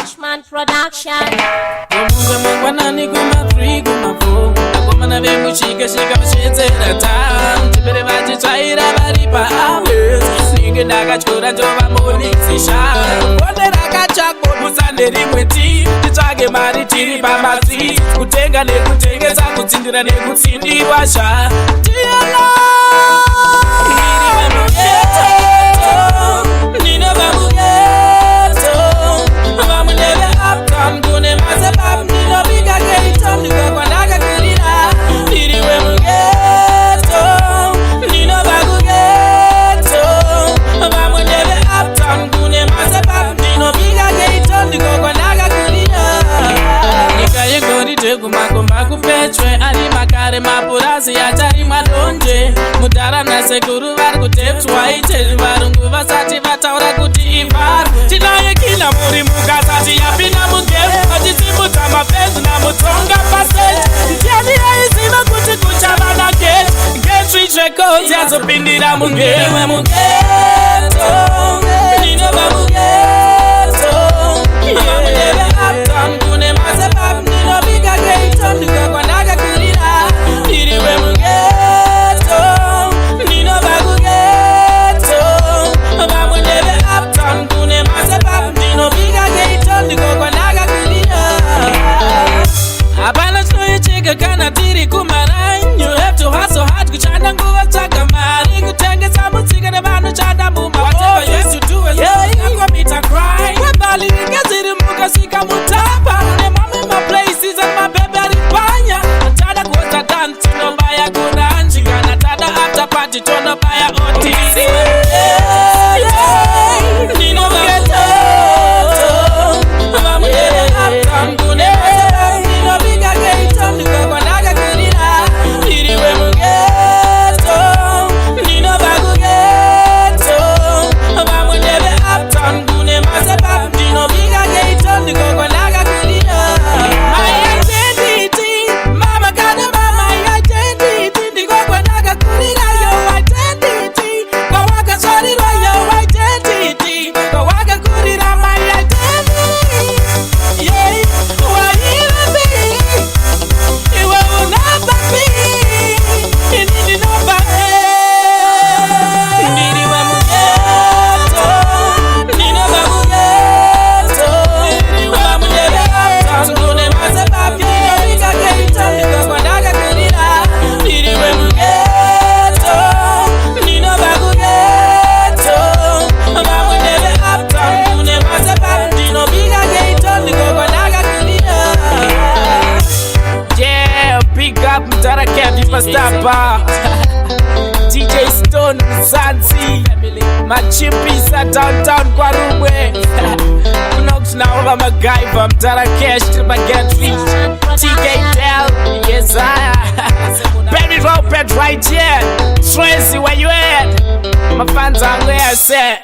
Richman Production. Kumunga mangwanani kuma 3 kuma 4 akomana vemuchika shika mashenzera town chipere vachitsvaira vari paaves ninge ndakatyora ndova monexisha bonde rakatsvakwa musande rimwe ti titsvage mari tiri pamasi kutenga nekutengesa kutsindira nekutsindiwa zva tiyala kumakomba kupechwe ari makare mapurazi yatari madonje mudhara nasekuru vari kutepswa iteri varungu vasati vataura kuti ivaru tinaye kina muri mukasati yapinda mugemu vachisimudza mapenzi namutonga paseti ndiani aiziva kuti kuchava na Get Rich Records yazopindira mugemu mugeto ndinobva mugeto amamudeve uptown kune mazepapu ndinoviga geito ndikakwanaka kurira ndiriwe mugeto ndinobva kugeto vamudeve uptown kune mazepapu ndinoviga geito ndikakwanaka kurira hapana chinoicheka kana tiri kumarai you have to hustle hard kuchanda nguva tsvaga mari kutengesa mutsika nevanochanda mumakomita cry wembali ngeziri mukasvika mutapa nemamwe maplaces and mabebe ari panya tada kuota dan tinobaya kunanji kana tada after party tonobaya otisi ndinovageto vamudeve uptown kune ndinoviga geito ndikakwanaka kurira ndiriwe mugeto ndinobva kugeto vamudeve uptown kune mazepapu ndinoviga geito ndikakwanaka kurira my identity mama kana mama identity ndikakwanaka kurira yo identity kwawakazvarirwa yo identity kwawakakurira my identity yeah wairapi iwe unapapi ini ndinobva ndiriwe mugeto ndinobva mugeto vamudeve uptown kune mazepapu ndinoviga geito ndikakwanaka kurira ndiriwe mugeto ndinobva kugeto vamudeve uptown kune mazepapu ndinoviga geito ndikakwanaka kurira. Yeah, big up Mtara Candy Pastapa DJ Stone Mzanzi Machipisa downtown kwa Rubwe Kunox na ova magaiva Mtara Cash Tripa Get Rich TK Del Yes I Baby Robert right here Tracy where you at My fans are where I said